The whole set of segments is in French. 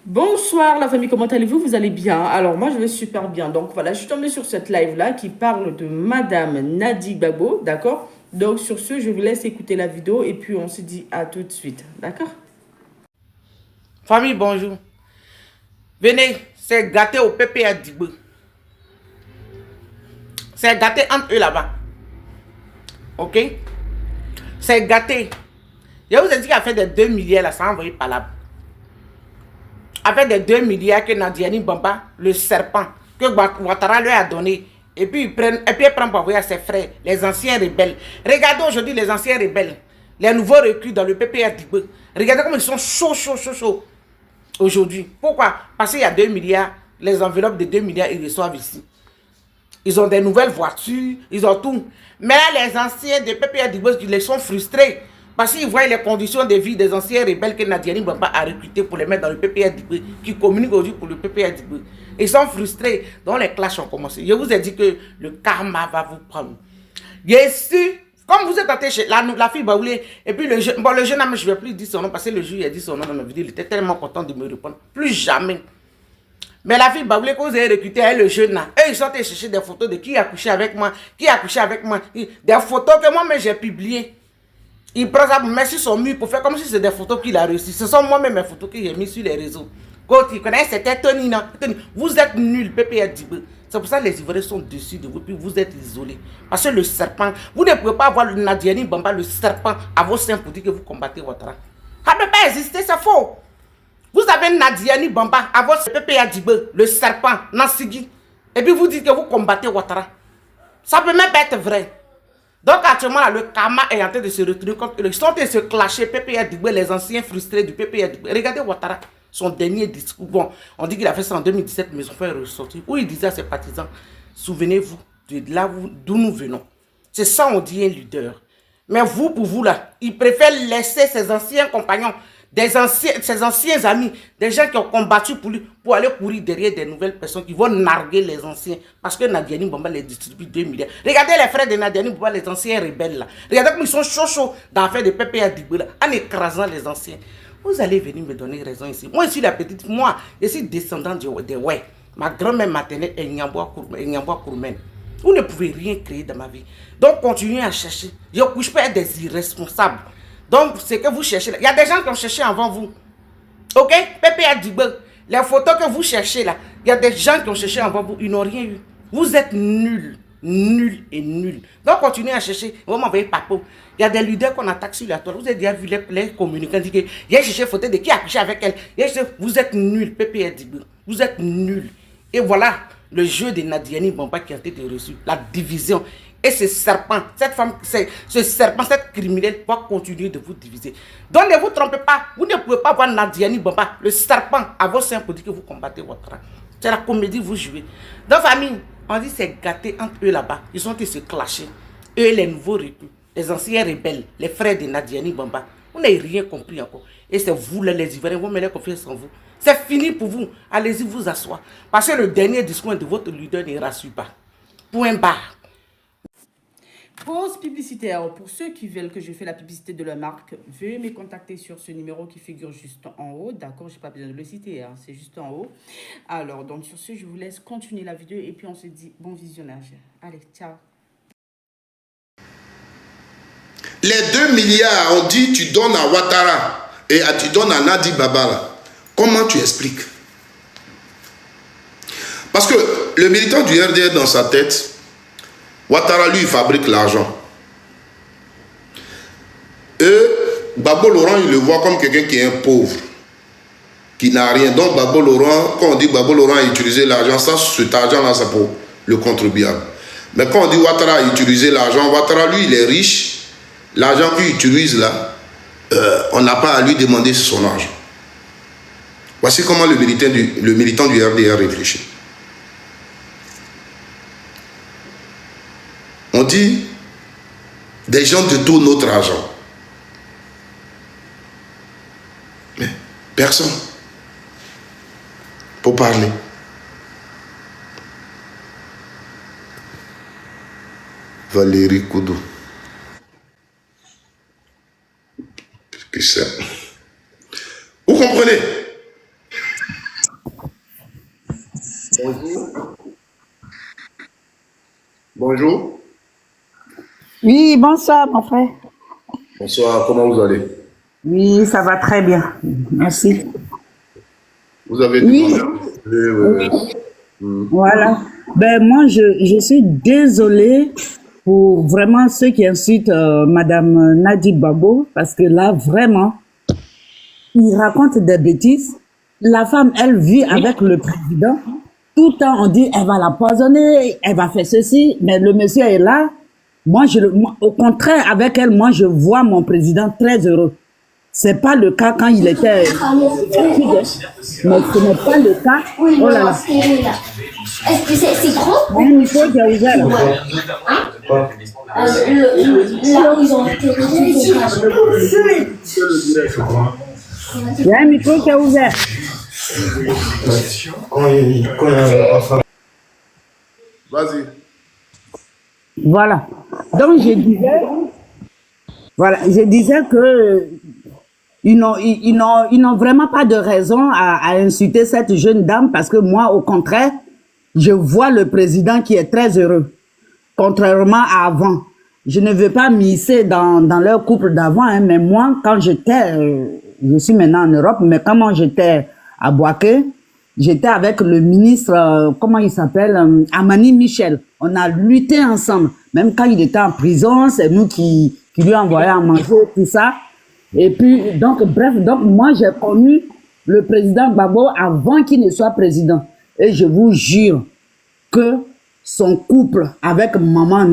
Bonsoir la famille, comment allez-vous? Vous allez bien? Alors moi je vais super bien. Donc voilà, je suis tombée sur cette live là qui parle de Madame Nadi Babo, d'accord? Donc sur ce, je vous laisse écouter la vidéo et puis on se dit à tout de suite, d'accord? Famille, bonjour. Venez, c'est gâté au PPA Dibé. C'est gâté entre eux là-bas. Ok? C'est gâté. Je vous ai dit qu'à faire des 2 milliards là, ça a envoyé par là. Avec des 2 milliards que Nadiani Bamba, le serpent, que Ouattara lui a donné. Et puis il prend pour envoyer à ses frères, les anciens rebelles. Regardez aujourd'hui les anciens rebelles, les nouveaux recrues dans le PPA Dibé. Regardez comme ils sont chauds aujourd'hui. Pourquoi? Parce qu'il y a 2 milliards, les enveloppes de 2 milliards, ils reçoivent ici. Ils ont des nouvelles voitures, ils ont tout. Mais là, les anciens de PPA Dibé, ils sont frustrés. Parce qu'ils voient les conditions de vie des anciens rebelles que Nadiani Bamba a recrutés pour les mettre dans le PPA Dibé, qui communiquent aujourd'hui pour le PPA Dibé. Ils sont frustrés. Donc les clashs ont commencé. Je vous ai dit que le karma va vous prendre. Jésus, comme vous êtes entré chez la fille Baoulé, et puis le jeune homme, je ne vais plus dire son nom, parce que le juge a dit son nom dans ma vidéo, il était tellement content de me répondre. Plus jamais. Mais la fille Baoulé, que vous avez recruté, elle, le jeune là, eux, ils sont allés chercher des photos de qui a couché avec moi, des photos que moi-même j'ai publiées. Il prend ça pour mettre sur son mur pour faire comme si c'était des photos qu'il a reçues. Ce sont moi-même mes photos que j'ai mis sur les réseaux. Quand il connaît, c'était Tony, non? Vous êtes nuls, PPA Dibé. C'est pour ça que les Ivoiriens sont dessus de vous, puis vous êtes isolés. Parce que le serpent, vous ne pouvez pas avoir le Nadiani Bamba, le serpent, à vos seins pour dire que vous combattez Ouattara. Ça ne peut pas exister, c'est faux. Vous avez Nadiani Bamba, à votre PPA Dibé, le serpent, Nansigi. Et puis vous dites que vous combattez Ouattara. Ça ne peut même pas être vrai. Donc actuellement, là, le karma est en train de se retourner contre eux. Ils sont en train de se clasher, PPA Dibé, les anciens frustrés du PPA Dibé. Regardez Ouattara, son dernier discours. Bon, on dit qu'il a fait ça en 2017, mais ils ont fait ressortir. Où il disait à ses partisans, souvenez-vous de là d'où nous venons. C'est ça, on dit un leader. Mais vous, pour vous, là, il préfère laisser ses anciens compagnons, ses anciens amis, des gens qui ont combattu pour lui, pour aller courir derrière des nouvelles personnes qui vont narguer les anciens. Parce que Nadiani Bamba les distribue 2 milliards. Regardez les frères de Nadiani Bamba, les anciens rebelles là. Regardez comme ils sont chauds dans l'affaire de PPA Dibé là, en écrasant les anciens. Vous allez venir me donner raison ici. Moi, je suis la petite, moi, je suis descendant de ouais. Ma grand-mère maternelle est Nyamboa Kourmen. Vous ne pouvez rien créer dans ma vie. Donc, continuez à chercher. Je ne peux pas être des irresponsables. Donc, ce que vous cherchez là, il y a des gens qui ont cherché avant vous. Ok? PPA Dibé, les photos que vous cherchez là, il y a des gens qui ont cherché avant vous, ils n'ont rien eu. Vous êtes nuls. Nuls et nuls. Donc, continuez à chercher. Vous m'envoyez papo. Il y a des leaders qu'on attaque sur la toile. Vous avez déjà vu les communicants dire que j'ai cherché photo de qui a couché avec elle. Vous êtes nuls, PPA Dibé. Vous êtes nuls. Et voilà le jeu de Nadiani Bamba qui a été reçu. La division. Et ce serpent, cette femme, ce serpent, cette criminelle va continuer de vous diviser. Donc ne vous trompez pas. Vous ne pouvez pas voir Nadiani Bamba, le serpent, à vos seins pour dire que vous combattez votre rang. C'est la comédie que vous jouez. Dans la famille, on dit c'est gâté entre eux là-bas. Ils ont été se clasher. Eux et les nouveaux recrues, les anciens rebelles, les frères de Nadiani Bamba. Vous n'avez rien compris encore. Et c'est vous, les Ivoiriens, vous mettez confiance en vous. C'est fini pour vous. Allez-y vous asseoir. Parce que le dernier discours de votre leader ne rassure pas. Point barre. Pause publicitaire. Pour ceux qui veulent que je fasse la publicité de leur marque, veuillez me contacter sur ce numéro qui figure juste en haut. D'accord, je n'ai pas besoin de le citer, hein, c'est juste en haut. Alors, donc sur ce, je vous laisse continuer la vidéo et puis on se dit bon visionnage. Allez, ciao. Les 2 milliards, on dit tu donnes à Ouattara et tu donnes à Nadi Baba. Comment tu expliques? Parce que le militant du RDR dans sa tête, Ouattara, lui, il fabrique l'argent. Et Babo Laurent, il le voit comme quelqu'un qui est un pauvre, qui n'a rien. Donc, Babo Laurent, quand on dit Babo Laurent a utilisé l'argent, cet argent-là, c'est pour le contribuable. Mais quand on dit Ouattara a utilisé l'argent, Ouattara, lui, il est riche. L'argent qu'il utilise là, on n'a pas à lui demander son argent. Voici comment le militant du RDR réfléchit. On dit, des gens détournent notre argent. Mais personne pour parler. Valérie Koudou. ça. Vous comprenez? Bonjour. Bonjour. Oui, bonsoir, mon frère. Bonsoir, comment vous allez? Oui, ça va très bien. Merci. Vous avez Oui, demandé. voilà. Ben, moi, je suis désolée pour vraiment ceux qui incitent Madame Nadi Babo, parce que là, vraiment, il raconte des bêtises. La femme, elle vit avec le président. Tout le temps, on dit, elle va l'empoisonner, elle va faire ceci, mais le monsieur est là. Moi, au contraire, avec elle, moi, je vois mon président très heureux. C'est pas le cas quand il était mais ce n'est pas le cas. Oh là là. Est-ce que c'est grand? Il y a un micro qui est ouvert. Là où ils ont enterré Il y a un micro qui est ouvert. Vas-y. Voilà. Donc, je disais que ils n'ont vraiment pas de raison à insulter cette jeune dame parce que moi, au contraire, je vois le président qui est très heureux, contrairement à avant. Je ne veux pas m'hisser dans leur couple d'avant, hein, mais moi, quand j'étais, je suis maintenant en Europe, mais quand moi j'étais à Boaké, j'étais avec le ministre, comment il s'appelle, Amani Michel. On a lutté ensemble. Même quand il était en prison, c'est nous qui lui envoyons à manger, tout ça. Et puis, donc, bref, donc moi, j'ai connu le président Gbagbo avant qu'il ne soit président. Et je vous jure que son couple avec maman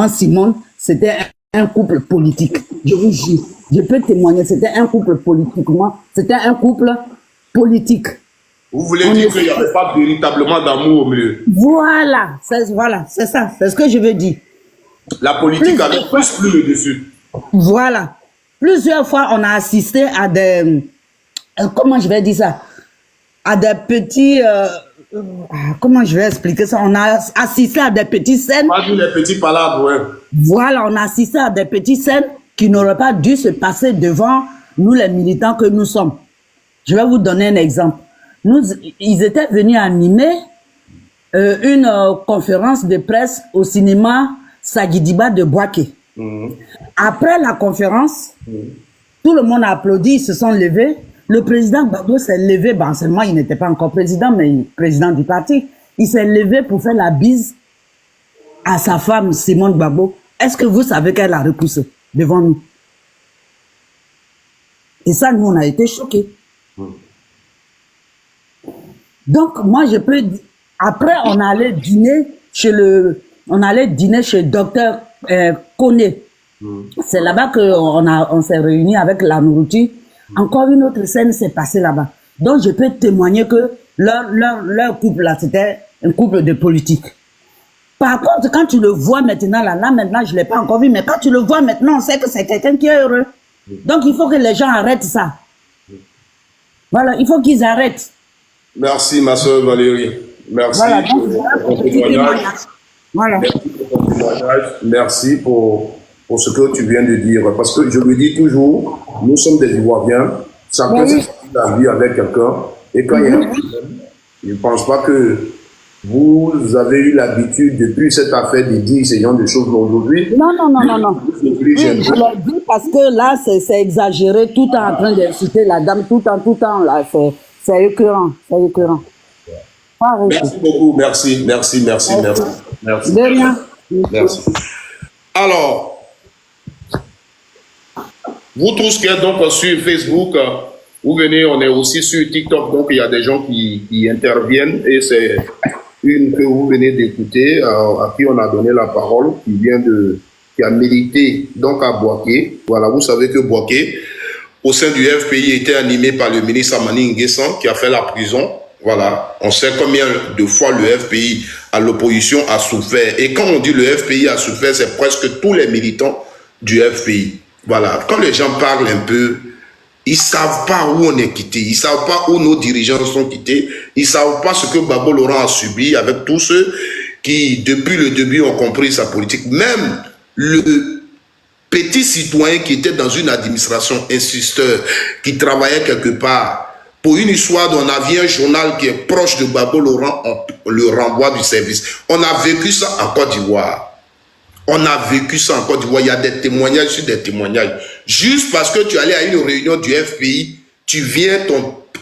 Simone, c'était un couple politique. Je vous jure. Je peux témoigner, c'était un couple politique. Moi, c'était un couple politique. Vous voulez dire qu'il n'y avait pas véritablement d'amour au milieu? Voilà, c'est ça, c'est ce que je veux dire. La politique avait plus le dessus. Voilà. Plusieurs fois, on a assisté à des... comment je vais dire ça? À des petits... comment je vais expliquer ça? On a assisté à des petites scènes... Pas dit les petits palabres, ouais. Voilà, on a assisté à des petites scènes qui n'auraient pas dû se passer devant nous, les militants que nous sommes. Je vais vous donner un exemple. Ils étaient venus animer une conférence de presse au cinéma Sagidiba de Boaké. Après la conférence, tout le monde a applaudi, ils se sont levés. Le président Gbagbo s'est levé, ben seulement il n'était pas encore président, mais président du parti. Il s'est levé pour faire la bise à sa femme Simone Gbagbo. Est-ce que vous savez qu'elle a repoussé devant nous? Et ça, nous, on a été choqués. Donc, moi, je peux dire, après, on allait dîner chez docteur Koné. C'est là-bas qu'on s'est réunis avec la nourriture. Encore une autre scène s'est passée là-bas. Donc, je peux témoigner que leur couple là, c'était un couple de politique. Par contre, quand tu le vois maintenant, là maintenant, je ne l'ai pas encore vu, mais quand tu le vois maintenant, on sait que c'est quelqu'un qui est heureux. Donc, il faut que les gens arrêtent ça. Voilà, il faut qu'ils arrêtent. Merci, ma soeur Valérie. Merci Voilà, pour ton témoignage. Voilà. Merci pour ton témoignage. Merci pour ce que tu viens de dire. Parce que je le dis toujours, nous sommes des Ivoiriens. Chacun s'est la vie avec quelqu'un. Et quand il y a un problème, je ne pense pas que vous avez eu l'habitude depuis cette affaire de dire ce genre de choses aujourd'hui. Non. Oui, je l'ai dit parce que là, c'est exagéré, tout en train d'insulter la dame, tout en là, c'est écœurant, Merci beaucoup, merci. De rien. Merci. Alors, vous tous qui êtes donc sur Facebook, vous venez, on est aussi sur TikTok, donc il y a des gens qui interviennent et c'est une que vous venez d'écouter, à qui on a donné la parole, qui a milité donc à Boaké. Voilà, vous savez que Boaké, au sein du FPI, était animé par le ministre Amani Nguessan qui a fait la prison. Voilà, on sait combien de fois le FPI à l'opposition a souffert. Et quand on dit le FPI a souffert, c'est presque tous les militants du FPI. Voilà, quand les gens parlent un peu, ils ne savent pas où on est quitté, ils ne savent pas où nos dirigeants sont quittés, ils ne savent pas ce que Gbagbo Laurent a subi avec tous ceux qui, depuis le début, ont compris sa politique. Même le petit citoyen qui était dans une administration, insisteur, qui travaillait quelque part, pour une histoire dont on a vu un journal qui est proche de Gbagbo Laurent, on le renvoie du service. On a vécu ça en Côte d'Ivoire. On a vécu ça en Côte d'Ivoire. Il y a des témoignages sur des témoignages. Juste parce que tu allais à une réunion du FPI, tu viens,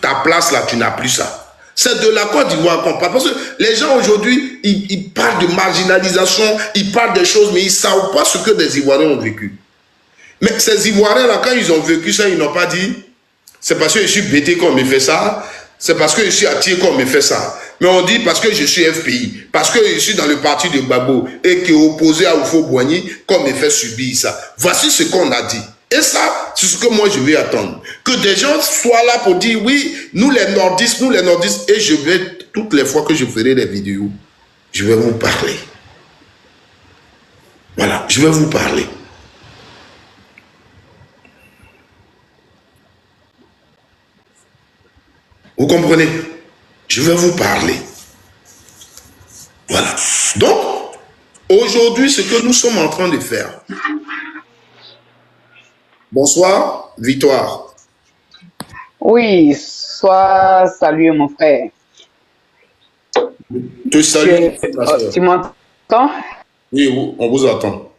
ta place là, tu n'as plus ça. C'est de la Côte d'Ivoire qu'on parle. Parce que les gens aujourd'hui, ils parlent de marginalisation, ils parlent des choses, mais ils ne savent pas ce que des Ivoiriens ont vécu. Mais ces Ivoiriens-là, quand ils ont vécu ça, ils n'ont pas dit, c'est parce que je suis bêté qu'on me fait ça, c'est parce que je suis attiré qu'on me fait ça. Mais on dit parce que je suis FPI, parce que je suis dans le parti de Gbagbo et qui est opposé à Oufo-Boigny qu'on me fait subir ça. Voici ce qu'on a dit. Et ça, c'est ce que moi je vais attendre. Que des gens soient là pour dire oui, nous les nordistes, et je vais, toutes les fois que je ferai des vidéos, je vais vous parler. Voilà, je vais vous parler. Vous comprenez? Je vais vous parler. Voilà. Donc, aujourd'hui, ce que nous sommes en train de faire. Bonsoir, Victoire. Oui, sois salué, mon frère. Te salue, ma soeur. Tu m'entends? Oui, on vous attend.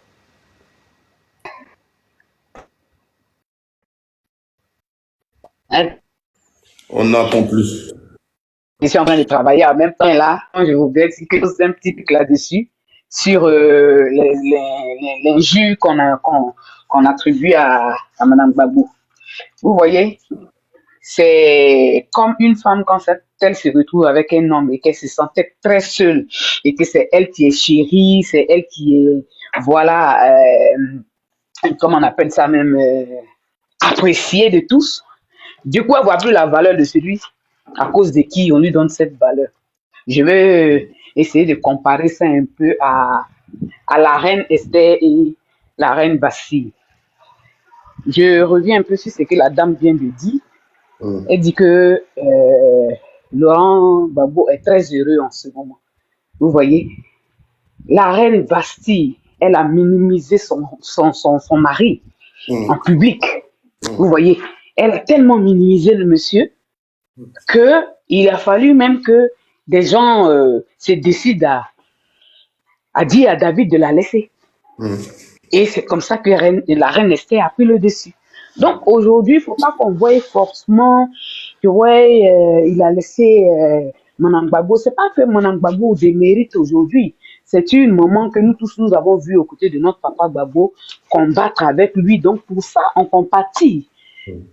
On n'entend plus. Je suis en train de travailler en même temps là. Je voudrais dire quelque chose un petit peu là-dessus sur l'injure qu'on attribue à Mme Gbagbo. Vous voyez, c'est comme une femme quand elle se retrouve avec un homme et qu'elle se sentait très seule et que c'est elle qui est chérie, c'est elle qui est, voilà, comment on appelle ça même, appréciée de tous. Du coup, elle voit plus la valeur de celui à cause de qui on lui donne cette valeur. Je vais essayer de comparer ça un peu à la reine Esther et la reine Bastille. Je reviens un peu sur ce que la dame vient de dire. Elle dit que Laurent Gbagbo est très heureux en ce moment. Vous voyez, la reine Bastille, elle a minimisé son mari en public. Vous voyez, elle a tellement minimisé le monsieur qu'il a fallu même que des gens se décident à dire à David de la laisser. Et c'est comme ça que la reine Esther a pris le dessus. Donc aujourd'hui, il ne faut pas qu'on voie forcément que il a laissé Mme Gbagbo. Ce n'est pas que Mme Gbagbo démérite aujourd'hui. C'est une maman que nous tous nous avons vu aux côtés de notre papa Gbagbo combattre avec lui. Donc pour ça, on compatit.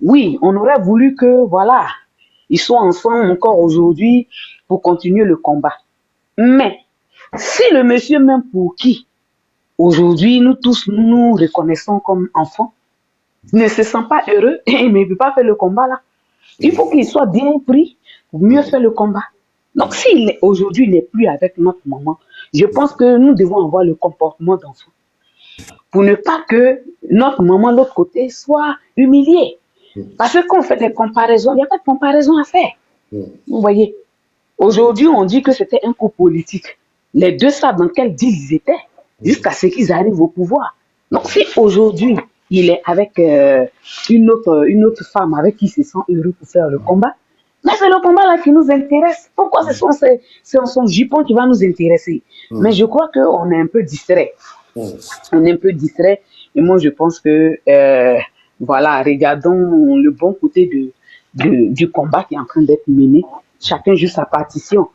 Oui, on aurait voulu que, voilà, ils soient ensemble encore aujourd'hui pour continuer le combat. Mais si le monsieur même pour qui aujourd'hui nous tous nous reconnaissons comme enfants ne se sent pas heureux et il ne peut pas faire le combat là, il faut qu'il soit bien pris pour mieux faire le combat. Donc s'il aujourd'hui n'est plus avec notre maman, je pense que nous devons avoir le comportement d'enfant pour ne pas que notre maman de l'autre côté soit humiliée. Parce que quand on fait des comparaisons, il n'y a pas de comparaison à faire. Vous voyez, aujourd'hui, on dit que c'était un coup politique. Les deux savent dans quel deal ils étaient jusqu'à ce qu'ils arrivent au pouvoir. Donc, si aujourd'hui, il est avec une autre femme avec qui il se sent heureux pour faire le combat, mais c'est le combat là qui nous intéresse. Pourquoi c'est son jupon qui va nous intéresser? Mais je crois qu'on est un peu distrait. On est un peu distrait. Et moi, je pense que... voilà, regardons le bon côté du combat qui est en train d'être mené. Chacun joue sa partition.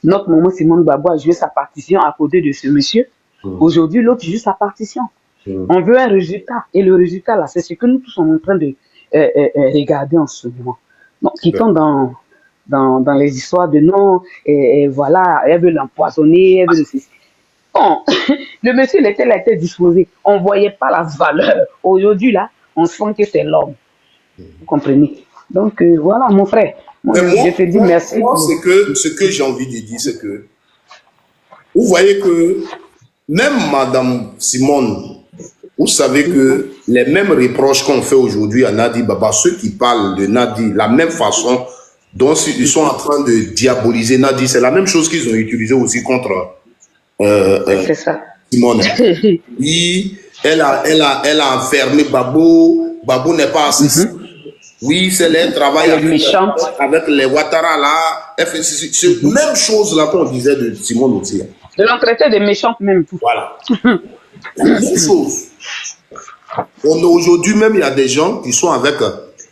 Notre maman Simone Gbagbo a joué sa partition à côté de ce monsieur. Aujourd'hui, l'autre joue sa partition. On veut un résultat. Et le résultat, là, c'est ce que nous tous sommes en train de regarder en ce moment. Donc, qui tombe dans les histoires de non, et voilà, elle veut l'empoisonner, elle veut le ceci. Bon, le monsieur, il était disposé. On ne voyait pas la valeur. Aujourd'hui, là, on sent que c'est l'homme. Vous comprenez? Donc, voilà, mon frère. Moi, je te dis merci. Moi, ce que j'ai envie de dire, c'est que vous voyez que même Madame Simone, vous savez que les mêmes reproches qu'on fait aujourd'hui à Nadi Baba, ceux qui parlent de Nadi, la même façon dont ils sont en train de diaboliser Nadi, c'est la même chose qu'ils ont utilisé aussi contre... c'est ça. Simone. elle a enfermé Babo. Babo n'est pas accessible. Oui, c'est les travail Elle est méchante. avec les Ouattara là. Elle fait même chose là qu'on disait de Simone aussi. De l'ont traité de méchante même. Voilà. La même chose. Aujourd'hui même, il y a des gens qui sont avec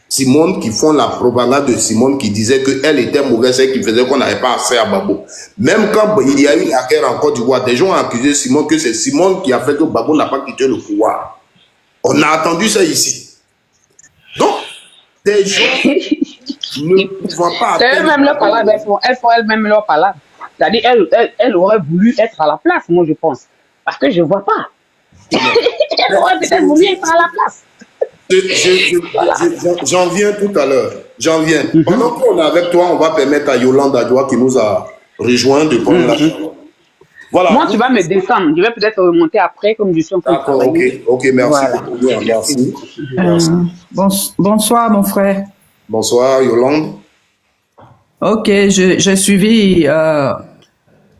Simone, qui font la propagande de Simone, qui disait qu'elle était mauvaise et qui faisait qu'on n'avait pas accès à Babo. Même quand il y a eu la guerre en Côte d'Ivoire, des gens ont accusé Simone que c'est Simone qui a fait que Babo n'a pas quitté le pouvoir. On a attendu ça ici. Donc, des gens ne pouvant pas... C'est eux-mêmes leur palabre, elles font elles-mêmes leur palabre. C'est-à-dire, elle aurait voulu être à la place, moi je pense. Parce que je ne vois pas. Elle aurait peut-être voulu être à la place. J'en viens tout à l'heure. J'en viens. Pendant qu'on est avec toi, on va permettre à Yolande Adjoa qui nous a rejoint de prendre la parole. Voilà. Moi, tu vas me descendre. Je vais peut-être remonter après, comme je suis en train de D'accord, travailler. ok, merci Voilà. beaucoup. Merci. Bonsoir, mon frère. Bonsoir, Yolande. Ok, j'ai suivi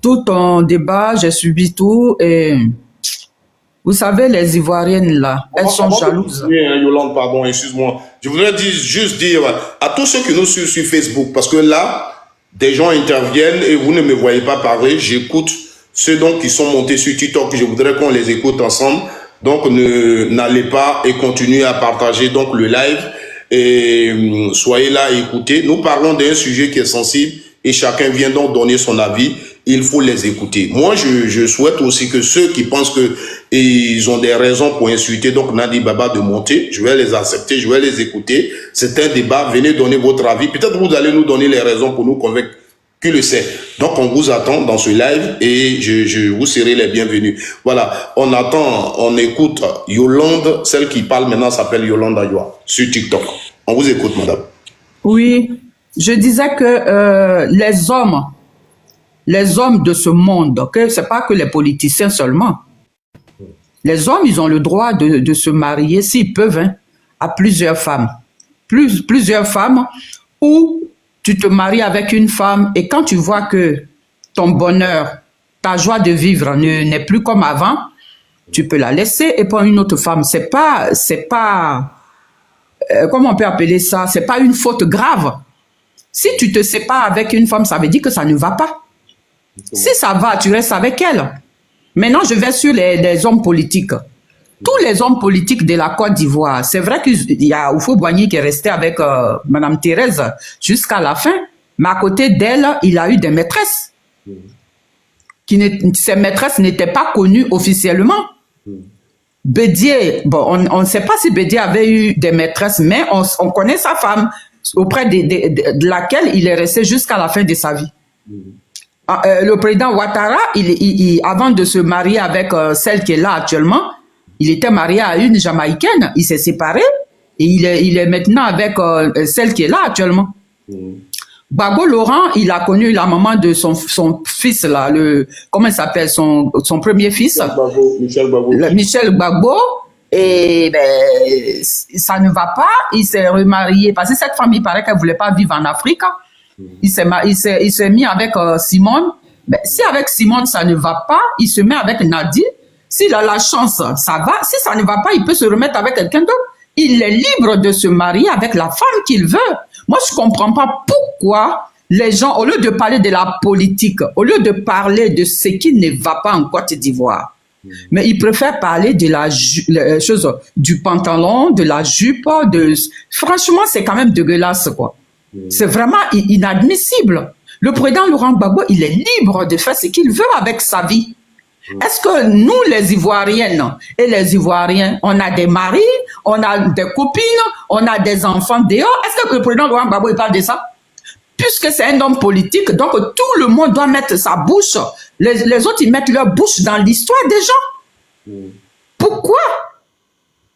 tout ton débat, j'ai suivi tout et vous savez, les Ivoiriennes là, elles sont jalouses. Oui, Yolande, pardon, excuse-moi. Je voudrais juste dire à tous ceux qui nous suivent sur Facebook, parce que là, des gens interviennent et vous ne me voyez pas parler, j'écoute ceux donc qui sont montés sur TikTok, je voudrais qu'on les écoute ensemble. Donc, n'allez pas et continuez à partager donc le live et soyez là, écoutez. Nous parlons d'un sujet qui est sensible et chacun vient donc donner son avis. Il faut les écouter. Moi, je souhaite aussi que ceux qui pensent que ils ont des raisons pour insulter donc Nadi Baba de monter, je vais les accepter, je vais les écouter. C'est un débat. Venez donner votre avis. Peut-être vous allez nous donner les raisons pour nous convaincre. Qui le sait. Donc, on vous attend dans ce live et je vous serez les bienvenus. Voilà. On attend, on écoute Yolande. Celle qui parle maintenant s'appelle Yolande Adjoa sur TikTok. On vous écoute, madame. Oui, je disais que les hommes de ce monde, okay, c'est pas que les politiciens seulement. Les hommes, ils ont le droit de se marier, s'ils peuvent, hein, à plusieurs femmes. Plusieurs femmes, ou tu te maries avec une femme et quand tu vois que ton bonheur, ta joie de vivre n'est plus comme avant, tu peux la laisser et prendre une autre femme. C'est pas, comment on peut appeler ça? C'est pas une faute grave. Si tu te sépares avec une femme, ça veut dire que ça ne va pas. Si ça va, tu restes avec elle. Maintenant, je vais sur les hommes politiques. Tous les hommes politiques de la Côte d'Ivoire, c'est vrai qu'il y a Oufo-Boigny qui est resté avec Madame Thérèse jusqu'à la fin, mais à côté d'elle, il a eu des maîtresses. Ces maîtresses n'étaient pas connues officiellement. Bédier, bon, on ne sait pas si Bédier avait eu des maîtresses, mais on connaît sa femme, auprès de laquelle il est resté jusqu'à la fin de sa vie. Le président Ouattara, avant de se marier avec celle qui est là actuellement, il était marié à une Jamaïcaine, il s'est séparé et il est maintenant avec celle qui est là actuellement. Gbagbo Laurent, il a connu la maman de son fils là, comment il s'appelle, son premier fils, Michel Gbagbo, et ben, ça ne va pas, il s'est remarié parce que cette femme, il paraît qu'elle voulait pas vivre en Afrique. Il s'est mis avec Simone. Ben, si avec Simone ça ne va pas, il se met avec Nadine. S'il a la chance, ça va. Si ça ne va pas, il peut se remettre avec quelqu'un d'autre. Il est libre de se marier avec la femme qu'il veut. Moi, je comprends pas pourquoi les gens, au lieu de parler de la politique, au lieu de parler de ce qui ne va pas en Côte d'Ivoire, mais ils préfèrent parler de la chose, du pantalon, de la jupe, franchement, c'est quand même dégueulasse, quoi. C'est vraiment inadmissible. Le président Laurent Gbagbo, il est libre de faire ce qu'il veut avec sa vie. Est-ce que nous, les Ivoiriennes et les Ivoiriens, on a des maris, on a des copines, on a des enfants dehors? Est-ce que le président Laurent Gbagbo, il parle de ça? Puisque c'est un homme politique, donc tout le monde doit mettre sa bouche. Les autres, ils mettent leur bouche dans l'histoire des gens. Pourquoi?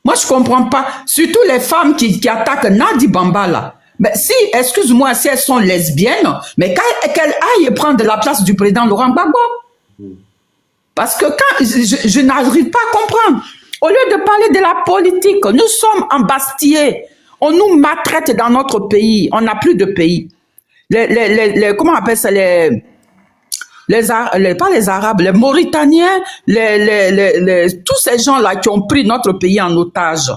Moi, je comprends pas. Surtout les femmes qui attaquent Nadi Bamba, là. Ben, si, excuse-moi, si elles sont lesbiennes, mais qu'elles aillent prendre la place du président Laurent Gbagbo. Parce que quand je n'arrive pas à comprendre, au lieu de parler de la politique, nous sommes embastillés, on nous maltraite dans notre pays, on n'a plus de pays. Comment on appelle ça, pas les Arabes, les Mauritaniens, tous ces gens-là qui ont pris notre pays en otage.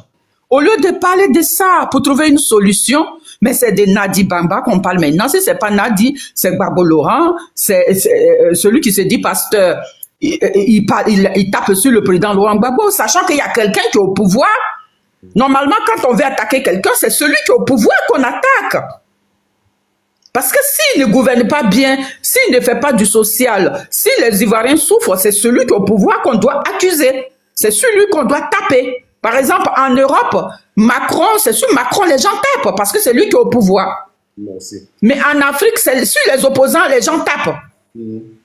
Au lieu de parler de ça pour trouver une solution, mais c'est de Nadi Bamba qu'on parle maintenant. Si c'est pas Nadi, c'est Gbagbo Laurent, c'est celui qui se dit pasteur. Il tape sur le président Laurent Gbagbo, sachant qu'il y a quelqu'un qui est au pouvoir. Normalement, quand on veut attaquer quelqu'un, c'est celui qui est au pouvoir qu'on attaque. Parce que s'il ne gouverne pas bien, s'il ne fait pas du social, si les Ivoiriens souffrent, c'est celui qui est au pouvoir qu'on doit accuser. C'est celui qu'on doit taper. Par exemple, en Europe, Macron, c'est sur Macron les gens tapent parce que c'est lui qui est au pouvoir. Merci. Mais en Afrique, c'est sur les opposants les gens tapent.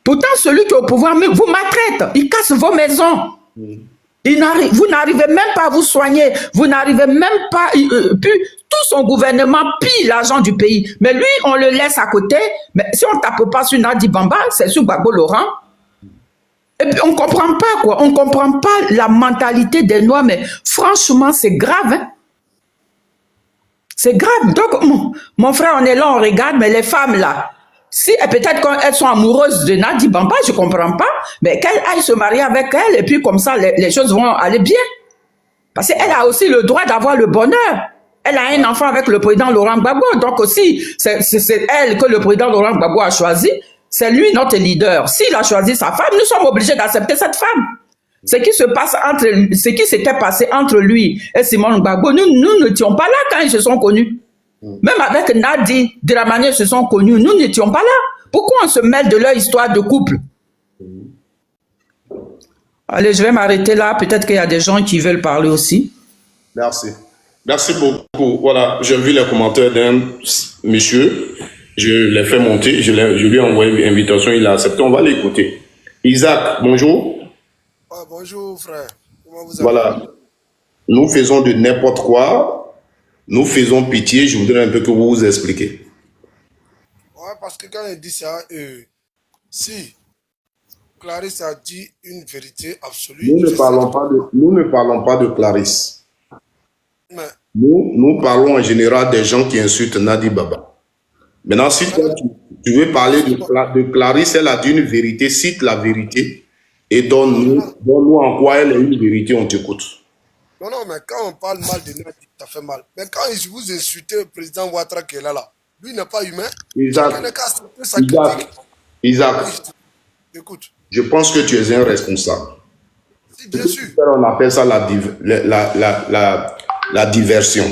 Pourtant, celui qui est au pouvoir vous maltraite. Il casse vos maisons. Vous n'arrivez même pas à vous soigner. Vous n'arrivez même pas... puis tout son gouvernement pille l'argent du pays. Mais lui, on le laisse à côté. Mais si on ne tape pas sur Nadi Bamba, c'est sur Gbagbo Laurent. Et puis on ne comprend pas, quoi. On ne comprend pas la mentalité des Noirs. Mais franchement, c'est grave. Hein? C'est grave. Donc, mon frère, on est là, on regarde. Mais les femmes, là... Si peut-être qu'elles sont amoureuses de Nadi Bamba, je ne comprends pas, mais qu'elles aillent se marier avec elle et puis comme ça, les choses vont aller bien. Parce qu'elle a aussi le droit d'avoir le bonheur. Elle a un enfant avec le président Laurent Gbagbo, donc aussi, c'est elle que le président Laurent Gbagbo a choisi. C'est lui notre leader. S'il a choisi sa femme, nous sommes obligés d'accepter cette femme. Ce qui s'était passé entre lui et Simone Gbagbo, nous n'étions pas là quand ils se sont connus. Même avec Nadi, de la manière ils se sont connus, nous n'étions pas là. Pourquoi on se mêle de leur histoire de couple? Allez, je vais m'arrêter là. Peut-être qu'il y a des gens qui veulent parler aussi. Merci. Merci beaucoup. Voilà, j'ai vu les commentaires d'un monsieur. Je l'ai fait monter. Je lui ai envoyé une invitation. Il a accepté. On va l'écouter. Isaac, bonjour. Ah, bonjour, frère. Comment vous allez? Voilà. Nous faisons de n'importe quoi. Nous faisons pitié. Je voudrais un peu que vous vous expliquiez. Ouais, parce que quand il dit ça, si Clarisse a dit une vérité absolue. Nous ne parlons pas de Clarisse. Mais, Nous parlons en général des gens qui insultent Nadi Baba. Maintenant, si toi, tu veux parler de Clarisse, elle a dit une vérité, cite la vérité et donne-nous en quoi elle est une vérité, on t'écoute. non, mais quand on parle mal de Nadi, ça fait mal. Mais quand vous insultez le président Ouattara qui est là, lui n'est pas humain. Isaac, écoute. Je pense que tu es un responsable. Si, bien sûr. On appelle ça la diversion.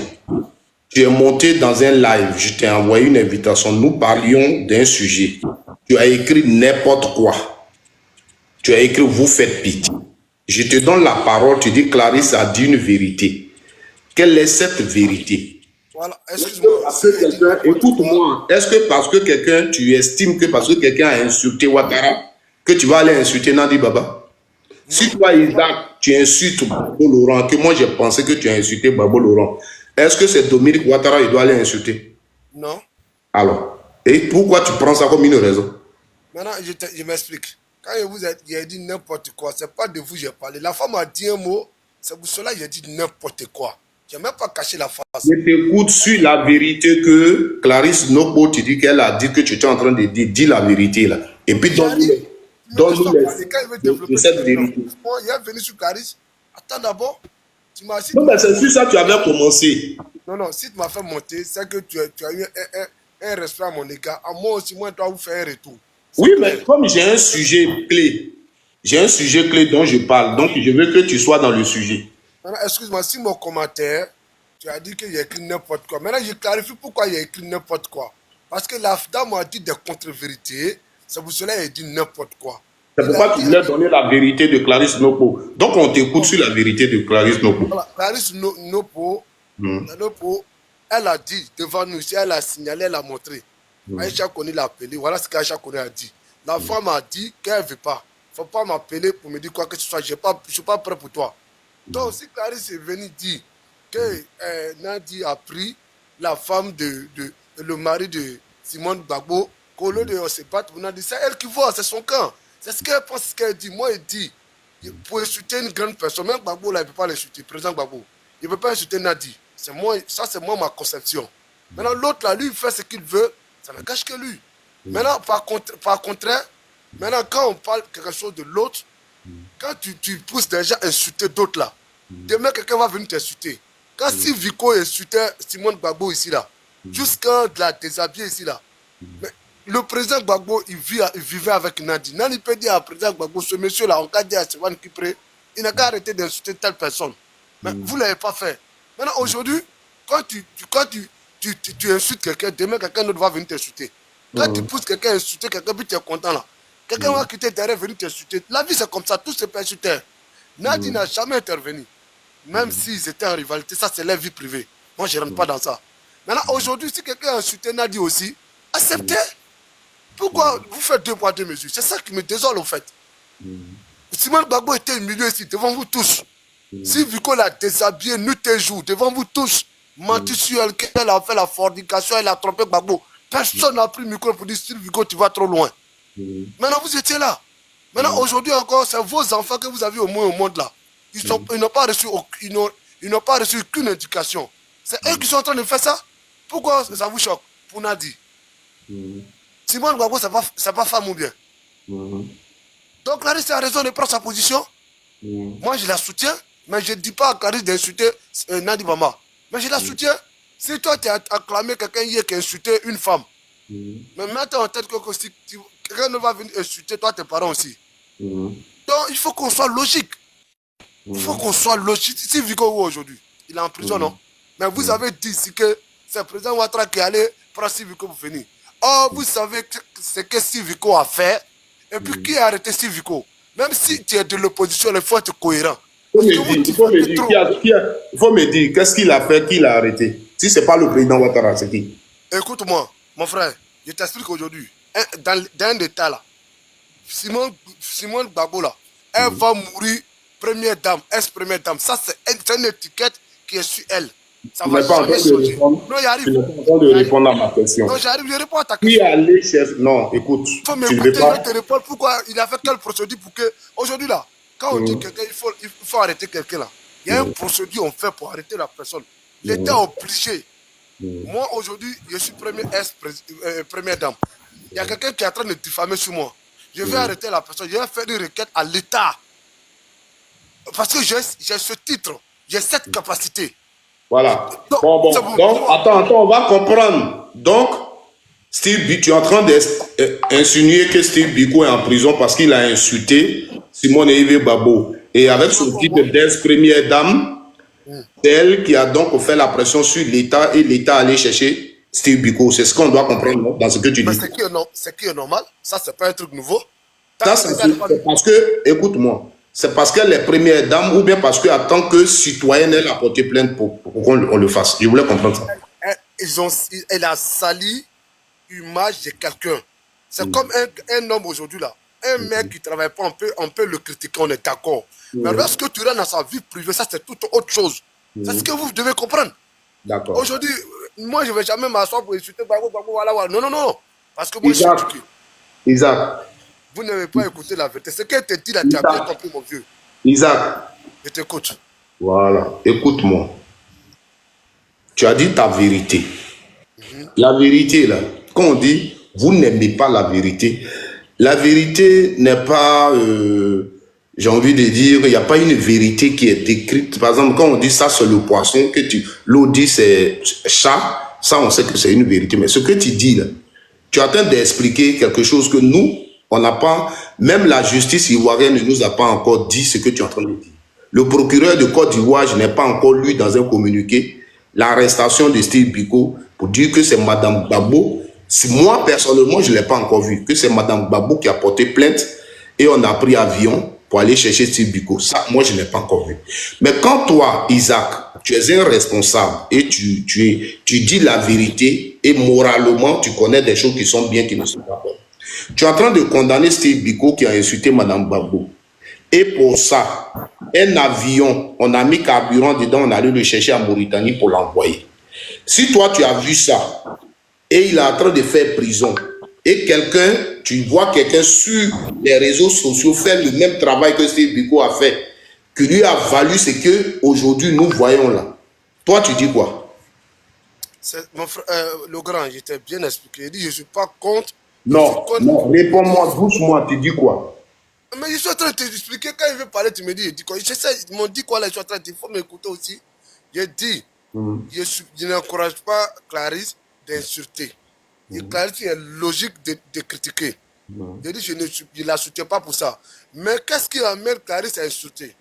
Tu es monté dans un live, je t'ai envoyé une invitation, nous parlions d'un sujet. Tu as écrit n'importe quoi. Tu as écrit vous faites pitié. Je te donne la parole, tu dis Clarisse a dit une vérité. Quelle est cette vérité? Voilà, excuse-moi. Écoute-moi, est-ce que parce que quelqu'un, tu estimes que parce que quelqu'un a insulté Ouattara, que tu vas aller insulter Nadi Baba? Non. Si toi, Isaac, tu insultes Gbagbo Laurent, que moi j'ai pensé que tu as insulté Gbagbo Laurent, est-ce que c'est Dominique Ouattara, il doit aller insulter? Non. Alors, et pourquoi tu prends ça comme une raison? Maintenant, je m'explique. Quand il a dit n'importe quoi, c'est pas de vous que j'ai parlé. La femme a dit un mot, c'est pour cela qu'il a dit n'importe quoi. Je n'ai même pas caché la face. Je t'écoute sur la vérité que Clarisse Nobo, tu dis qu'elle a dit que tu étais en train de dire. Dis la vérité là. Et puis donne-nous cette vérité. Il est venu sur Clarisse. Attends d'abord. Non, mais c'est sur ça que tu avais commencé. Non, si tu m'as fait monter, c'est que tu as eu un respect à mon égard. À moi aussi, moi, je dois vous faire un retour. Oui, mais comme j'ai un sujet clé dont je parle, donc je veux que tu sois dans le sujet. Maintenant, excuse-moi, si mon commentaire, tu as dit qu'il a écrit n'importe quoi. Maintenant, je clarifie pourquoi il a écrit n'importe quoi. Parce que la dame a dit des contre-vérités, c'est pour cela qu'il a dit n'importe quoi. C'est pourquoi tu voulais donner la vérité de Clarisse Nopo. Donc, on t'écoute sur la vérité de Clarisse Nopo. Voilà, Clarisse Nopo, elle a dit devant nous, elle a signalé, elle a montré. Aïcha Kone l'a appelé, voilà ce qu'Aïcha Kone a dit. La femme a dit qu'elle ne veut pas. Il ne faut pas m'appeler pour me dire quoi que ce soit, je ne suis pas prêt pour toi. Donc, si Clarisse est venue dire que Nadi a pris la femme le mari de Simone Gbagbo, qu'au lieu de se battre pour Nadi, c'est elle qui voit, c'est son camp. C'est ce qu'elle pense, ce qu'elle dit. Moi, elle dit, pour insulter une grande personne, même Gbagbo, là, il ne peut pas l'insulter, président Gbagbo. Il ne peut pas insulter Nadi. Ça, c'est moi ma conception. Maintenant, l'autre, là, lui, il fait ce qu'il veut, ça ne cache que lui. Maintenant, par contre, Maintenant, quand on parle quelque chose de l'autre, quand tu pousses déjà à insulter d'autres là, demain quelqu'un va venir t'insulter. Quand si Vico insultait Simone Gbagbo ici là, jusqu'à la déshabiller ici là, mais le président Gbagbo, il vivait avec Nadi. Nadi peut dire à président Gbagbo, ce monsieur là, on a dit à Stéphane Kipré, il n'a qu'à arrêter d'insulter telle personne. Mais vous ne l'avez pas fait. Maintenant, aujourd'hui, quand tu insultes quelqu'un, demain quelqu'un d'autre va venir t'insulter. Quand tu pousses quelqu'un à insulter quelqu'un, puis tu es content là. Quelqu'un va quitter derrière, venir t'insulter. La vie, c'est comme ça, tous se peut insulter. Nadi n'a jamais intervenu. Même s'ils étaient en rivalité, ça, c'est leur vie privée. Moi, je ne rentre pas dans ça. Maintenant, aujourd'hui, si quelqu'un a insulté Nadi aussi, acceptez. Pourquoi vous faites 2 poids 2 mesures? C'est ça qui me désole, au fait. Simone Gbagbo était humilié ici, devant vous tous. Si Vico l'a déshabillé nuit et jour, devant vous tous, menti sur elle, qu'elle a fait la fornication, elle a trompé Gbagbo. Personne n'a pris le micro pour dire, Vico, tu vas trop loin. Maintenant, vous étiez là. Maintenant, aujourd'hui encore, c'est vos enfants que vous avez au moins au monde là. Ils n'ont pas reçu aucune indication. C'est eux qui sont en train de faire ça. Pourquoi ça vous choque? Pour Nadi. Simone Gbagbo, c'est pas femme ou bien. Donc Clarisse a raison de prendre sa position. Moi, je la soutiens, mais je ne dis pas à Clarisse d'insulter Nadi Bamba. Mais je la soutiens. Si toi, tu as acclamé quelqu'un hier qui a insulté une femme, mais maintenant en tête que quelqu'un ne va venir insulter toi, tes parents aussi. Donc, il faut qu'on soit logique. Il faut qu'on soit logique. Si Vico aujourd'hui, il est en prison, non? Mais vous avez dit ici que c'est le président Ouattara qui allait prendre Vico pour venir. Oh, vous savez ce que Vico a fait. Et puis, qui a arrêté Vico? Même si tu es de l'opposition, il faut être cohérent. Il faut me dire, qu'est-ce qu'il a fait, qui l'a arrêté? Si ce n'est pas le président Ouattara, c'est qui? Écoute-moi, mon frère, je t'explique aujourd'hui. Dans un état là, Simone Gbagbo là, elle va mourir première dame, ex-première dame. Ça, c'est une étiquette qui est sur elle. Ça va jamais changer. Non, j'arrive. Tu n'es pas en train de répondre à ma question. Non, j'arrive, je réponds à ta Qui question. allait chef? Non, écoute. Il faut tu ne veux m'écouter, pas. je te réponds pourquoi il a fait quelle procédure pour que. Aujourd'hui là, quand on dit quelqu'un, il faut arrêter quelqu'un là. Il y a une procédure on fait pour arrêter la personne. J'étais obligé. Moi aujourd'hui, je suis première dame. Il y a quelqu'un qui est en train de diffamer sur moi. Je vais arrêter la personne. Je vais faire une requête à l'État. Parce que j'ai ce titre. J'ai cette capacité. Voilà. Donc, Bon. Donc, attends, on va comprendre. Donc, Steve Biko, tu es en train d'insinuer que Steve Biko est en prison parce qu'il a insulté Simone Yves Gbagbo. Et avec son titre d'ex-première dame, c'est elle qui a donc fait la pression sur l'État et l'État allait chercher Steve Biko. C'est ce qu'on doit comprendre dans ce que tu dis. C'est qui est normal. Ça, c'est pas un truc nouveau. Ça, c'est parce que, écoute-moi, c'est parce qu'elle est première dame ou bien parce qu'en tant que citoyenne, elle a porté plainte pour qu'on le fasse. Je voulais comprendre ça. Elle a sali l'image de quelqu'un. C'est comme un homme aujourd'hui là. Un mec qui ne travaille pas, on peut le critiquer, on est d'accord. Mais lorsque tu rentres dans sa vie privée, ça c'est toute autre chose. C'est ce que vous devez comprendre. D'accord. Aujourd'hui, moi je ne vais jamais m'asseoir pour insulter Gbagbo, voilà. Non. Parce que moi je suis éduqué. Isaac. Vous n'avez pas écouté la vérité. Ce qu'elle te dit là, tu as bien compris, mon vieux. Isaac. Je t'écoute. Voilà. Écoute-moi. Tu as dit ta vérité. La vérité, là, quand on dit vous n'aimez pas la vérité n'est pas, j'ai envie de dire, il n'y a pas une vérité qui est décrite. Par exemple, quand on dit ça, c'est le poisson, l'eau dit c'est chat, ça, on sait que c'est une vérité. Mais ce que tu dis, là, tu es en train d'expliquer quelque chose que nous, on n'a pas, même la justice ivoirienne ne nous a pas encore dit ce que tu es en train de dire. Le procureur de Côte d'Ivoire, je n'ai pas encore lu dans un communiqué l'arrestation de Steve Biko pour dire que c'est Madame Gbagbo. Moi, personnellement, je ne l'ai pas encore vu, que c'est Madame Gbagbo qui a porté plainte et on a pris avion pour aller chercher Steve Biko. Ça, moi, je n'ai pas encore vu. Mais quand toi, Isaac, tu es un responsable et tu dis la vérité et moralement, tu connais des choses qui sont bien, qui ne sont pas bonnes. Tu es en train de condamner Steve Biko qui a insulté Madame Gbagbo. Et pour ça, un avion, on a mis carburant dedans, on a allé le chercher en Mauritanie pour l'envoyer. Si toi, tu as vu ça, et il est en train de faire prison, et tu vois quelqu'un sur les réseaux sociaux faire le même travail que Steve Biko a fait, qui lui a valu ce que aujourd'hui nous voyons là. Toi, tu dis quoi? Mon frère, le grand, j'étais bien expliqué. Il dit, je ne suis pas contre Non, non, réponds-moi doucement, tu dis quoi? Mais je suis en train de t'expliquer, quand il veut parler, tu me dis, il dit quoi? Ils m'ont dit quoi là, je suis en train de dire, il faut m'écouter aussi. J'ai dit, je n'encourage pas Clarisse d'insulter. Et Clarisse est logique de critiquer. J'ai dit, je ne la soutiens pas pour ça. Mais qu'est-ce qui amène Clarisse à insulter?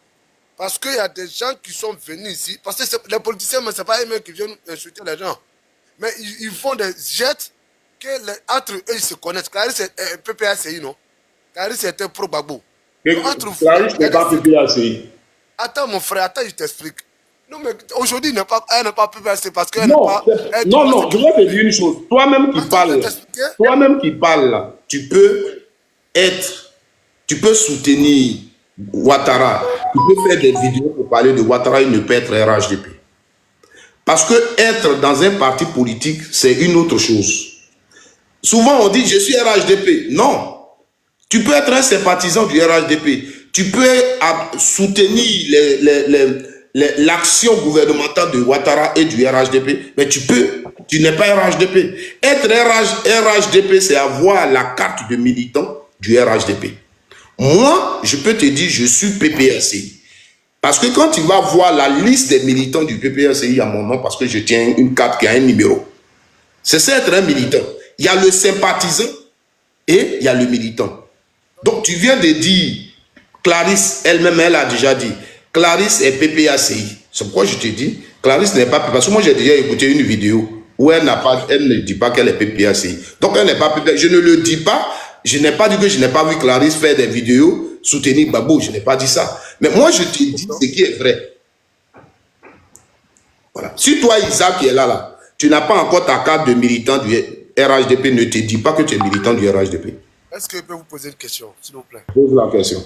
Parce qu'il y a des gens qui sont venus ici, parce que les politiciens, ce n'est pas eux-mêmes qui viennent insulter les gens. Mais ils font des jets que entre eux, ils se connaissent. Clarisse est PPACI, non? Clarisse était pro-Gbagbo. Clarisse n'est pas PPACI. Attends, mon frère, attends, je t'explique. Non, mais aujourd'hui, elle n'est pas PPACI parce qu'elle Non, n'est pas... non, je vais te dire une chose. Toi-même qui parles là, tu peux soutenir Ouattara. Tu peux faire des vidéos pour parler de Ouattara, il ne peut être RHDP. Parce que être dans un parti politique, c'est une autre chose. Souvent, on dit, je suis RHDP. Non. Tu peux être un sympathisant du RHDP. Tu peux soutenir l'action gouvernementale de Ouattara et du RHDP. Mais tu n'es pas RHDP. Être RHDP, c'est avoir la carte de militant du RHDP. Moi, je peux te dire, je suis PPACI. Parce que quand tu vas voir la liste des militants du PPACI à mon nom, parce que je tiens une carte qui a un numéro. C'est ça être un militant. Il y a le sympathisant et il y a le militant. Donc tu viens de dire, Clarisse elle-même, elle a déjà dit, Clarisse est PPACI. C'est pourquoi je te dis, Clarisse n'est pas PPACI. Parce que moi j'ai déjà écouté une vidéo où elle ne dit pas qu'elle est PPACI. Donc elle n'est pas PPACI. Je ne le dis pas. Je n'ai pas dit que je n'ai pas vu Clarisse faire des vidéos soutenir Gbagbo. Je n'ai pas dit ça. Mais moi, je te dis ce qui est vrai. Voilà. Si toi, Isaac, qui est là, tu n'as pas encore ta carte de militant du RHDP, ne te dis pas que tu es militant du RHDP. Est-ce que je peux vous poser une question, s'il vous plaît? Pose la question.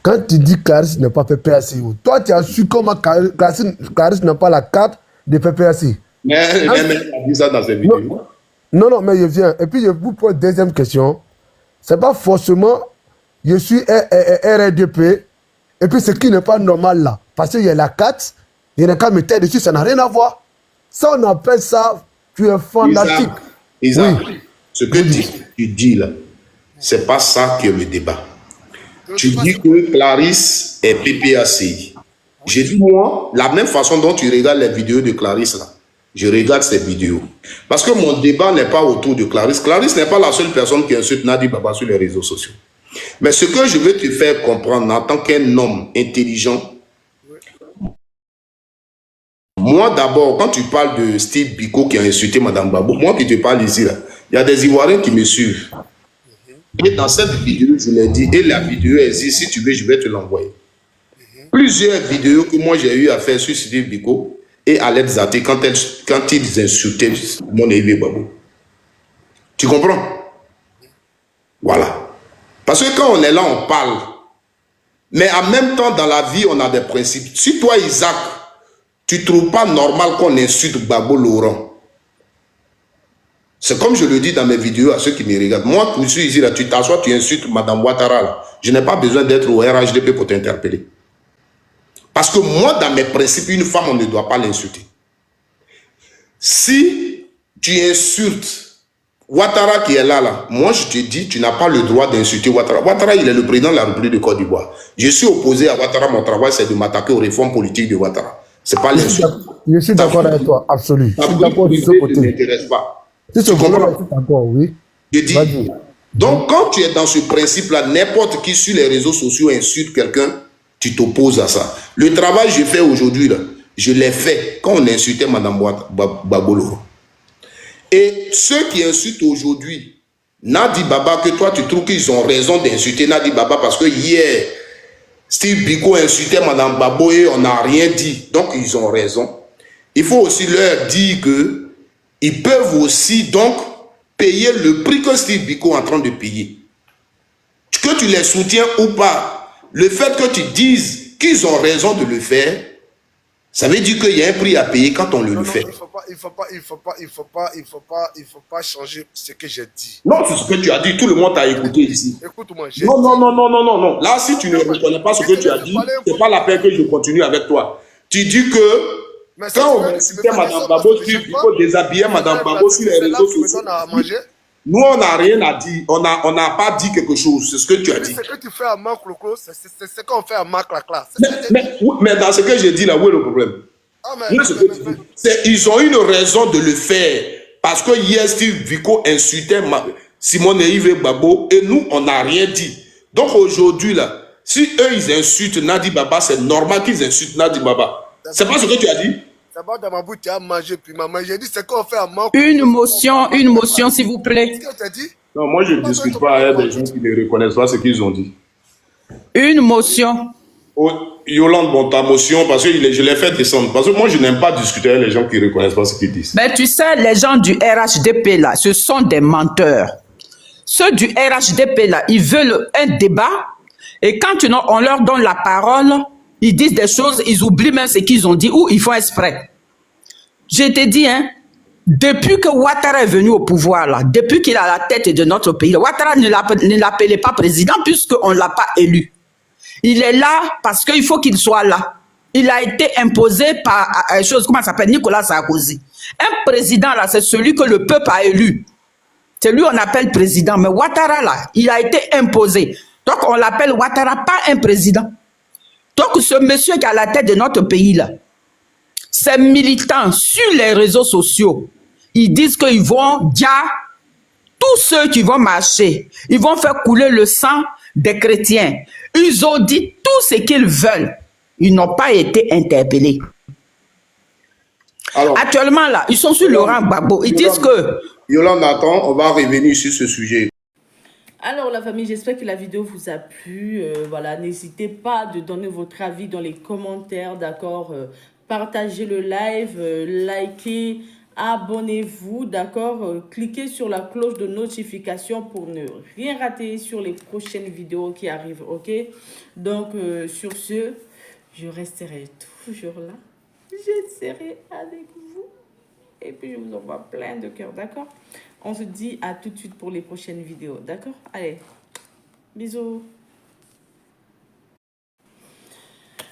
Quand tu dis Clarisse n'a pas PPACI, toi, tu as su comment Clarisse n'a pas la carte de PPACI. Mais elle a dit ça dans ses vidéos. Non, mais je viens. Et puis, je vous pose une deuxième question. C'est pas forcément je suis RDP et puis ce qui n'est pas normal là. Parce qu'il y a la carte, il y a qu'à mettre dessus, ça n'a rien à voir. Ça, on appelle ça, tu es fanatique. Isaac, ce que tu dis là, c'est pas ça qui est le débat. Tu dis que Clarisse est PPACI. J'ai dit, moi, la même façon dont tu regardes les vidéos de Clarisse là, je regarde ces vidéos. Parce que mon débat n'est pas autour de Clarisse. Clarisse n'est pas la seule personne qui insulte Nadi Baba sur les réseaux sociaux. Mais ce que je veux te faire comprendre en tant qu'un homme intelligent, moi d'abord, quand tu parles de Steve Biko qui a insulté Madame Babo, moi qui te parle ici, là, il y a des Ivoiriens qui me suivent. Et dans cette vidéo, je l'ai dit, et la vidéo existe, si tu veux, je vais te l'envoyer. Plusieurs vidéos que moi j'ai eu à faire sur Steve Biko, et Aled Zate quand ils insultaient mon élevé Babou. Tu comprends? Voilà. Parce que quand on est là, on parle. Mais en même temps, dans la vie, on a des principes. Si toi, Isaac, tu ne trouves pas normal qu'on insulte Gbagbo Laurent, c'est comme je le dis dans mes vidéos à ceux qui me regardent. Moi, je suis ici, là, tu t'assois, tu insultes Madame Ouattara. Là. Je n'ai pas besoin d'être au RHDP pour t'interpeller. Parce que moi, dans mes principes, une femme, on ne doit pas l'insulter. Si tu insultes Ouattara qui est là, moi je te dis, tu n'as pas le droit d'insulter Ouattara. Ouattara, il est le président de la République de Côte d'Ivoire. Je suis opposé à Ouattara, mon travail, c'est de m'attaquer aux réformes politiques de Ouattara. C'est pas l'insulte. Je suis d'accord avec toi, absolument. Je suis d'accord de ce côté. Ça ne m'intéresse pas. Si tu comprends, je suis d'accord, oui. Je dis, donc quand tu es dans ce principe-là, n'importe qui sur les réseaux sociaux insulte quelqu'un, tu t'opposes à ça. Le travail que je fais aujourd'hui, je l'ai fait quand on insultait Mme Babolo. Et ceux qui insultent aujourd'hui Nadi Baba, que toi tu trouves qu'ils ont raison d'insulter Nadi Baba parce que hier, Steve Biko insultait Mme Babo et on n'a rien dit. Donc ils ont raison. Il faut aussi leur dire que ils peuvent aussi donc payer le prix que Steve Biko est en train de payer. Que tu les soutiens ou pas, le fait que tu dises qu'ils ont raison de le faire, ça veut dire qu'il y a un prix à payer quand on le fait. Il faut pas changer ce que j'ai dit. Non, c'est ce que tu as dit. Tout le monde t'a écouté ici. Écoute-moi. Non. Là, si tu ne reconnais pas ce que tu as dit, c'est pas la peine que je continue avec toi. Tu dis que quand on incitait Mme Babo, il faut déshabiller Mme Babo sur les réseaux sociaux. Nous, on n'a rien à dire. On n'a pas dit quelque chose. C'est ce que tu as dit. Ce que tu fais à Marc Loclo, c'est ce qu'on fait à Marc Lacla. Mais dans ce que j'ai dit là, où est le problème? Ils ont une raison de le faire. Parce que hier, Steve Vico insultait Simone et Yves Babo et nous, on n'a rien dit. Donc aujourd'hui, là, si eux, ils insultent Nadi Baba, c'est normal qu'ils insultent Nadi Baba. C'est pas ce que tu as dit? D'abord, dans ma bouche, tu as mangé, puis maman, j'ai dit, c'est qu'on fait à Marc. Une motion, s'il vous plaît. Qu'est-ce que tu as dit? Non, moi, je ne discute pas avec des gens qui ne reconnaissent pas ce qu'ils ont dit. Une motion. Oh, Yolande, bon, ta motion, parce que je l'ai fait descendre. Parce que moi, je n'aime pas discuter avec les gens qui ne reconnaissent pas ce qu'ils disent. Mais tu sais, les gens du RHDP, là, ce sont des menteurs. Ceux du RHDP, là, ils veulent un débat. Et quand on leur donne la parole, ils disent des choses, ils oublient même ce qu'ils ont dit ou ils font exprès. Je te dis, hein, depuis que Ouattara est venu au pouvoir, là, depuis qu'il est à la tête de notre pays, Ouattara ne l'appelait pas président puisqu'on ne l'a pas élu. Il est là parce qu'il faut qu'il soit là. Il a été imposé par comment ça s'appelle, Nicolas Sarkozy. Un président, là, c'est celui que le peuple a élu. C'est lui qu'on appelle président. Mais Ouattara, là, il a été imposé. Donc, on l'appelle Ouattara, pas un président. Donc, ce monsieur qui est à la tête de notre pays, là, ces militants sur les réseaux sociaux, ils disent qu'ils vont dire tous ceux qui vont marcher, ils vont faire couler le sang des chrétiens. Ils ont dit tout ce qu'ils veulent. Ils n'ont pas été interpellés. Alors, actuellement, là, ils sont sur Laurent Gbagbo. Ils disent que... Yolande, attends, on va revenir sur ce sujet. Alors la famille, j'espère que la vidéo vous a plu. Voilà, n'hésitez pas de donner votre avis dans les commentaires, d'accord. Partagez le live, likez, abonnez-vous, d'accord. Cliquez sur la cloche de notification pour ne rien rater sur les prochaines vidéos qui arrivent, ok. Donc sur ce, je resterai toujours là. Je serai avec vous. Et puis je vous envoie plein de cœurs, d'accord. On se dit à tout de suite pour les prochaines vidéos, d'accord? Allez, bisous.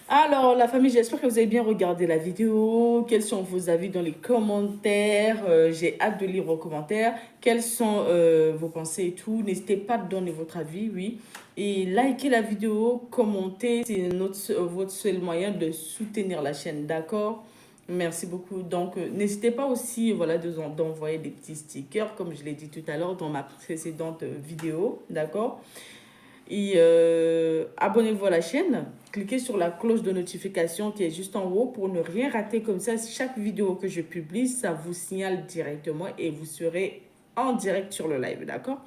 Alors, la famille, j'espère que vous avez bien regardé la vidéo. Quels sont vos avis dans les commentaires? J'ai hâte de lire vos commentaires. Quelles sont vos pensées et tout? N'hésitez pas à donner votre avis, oui. Et likez la vidéo, commentez. C'est votre seul moyen de soutenir la chaîne, d'accord? Merci beaucoup. Donc, n'hésitez pas aussi, voilà, d'envoyer des petits stickers, comme je l'ai dit tout à l'heure dans ma précédente vidéo, d'accord? Et abonnez-vous à la chaîne. Cliquez sur la cloche de notification qui est juste en haut pour ne rien rater. Comme ça, chaque vidéo que je publie, ça vous signale directement et vous serez en direct sur le live, d'accord?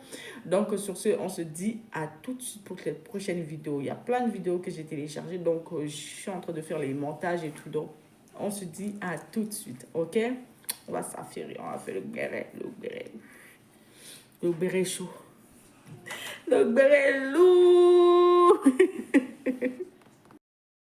Donc, sur ce, on se dit à tout de suite pour les prochaines vidéos. Il y a plein de vidéos que j'ai téléchargées, donc je suis en train de faire les montages et tout, donc on se dit à tout de suite, ok? On va s'affairer, on va faire le béret chaud. Le béret lourd.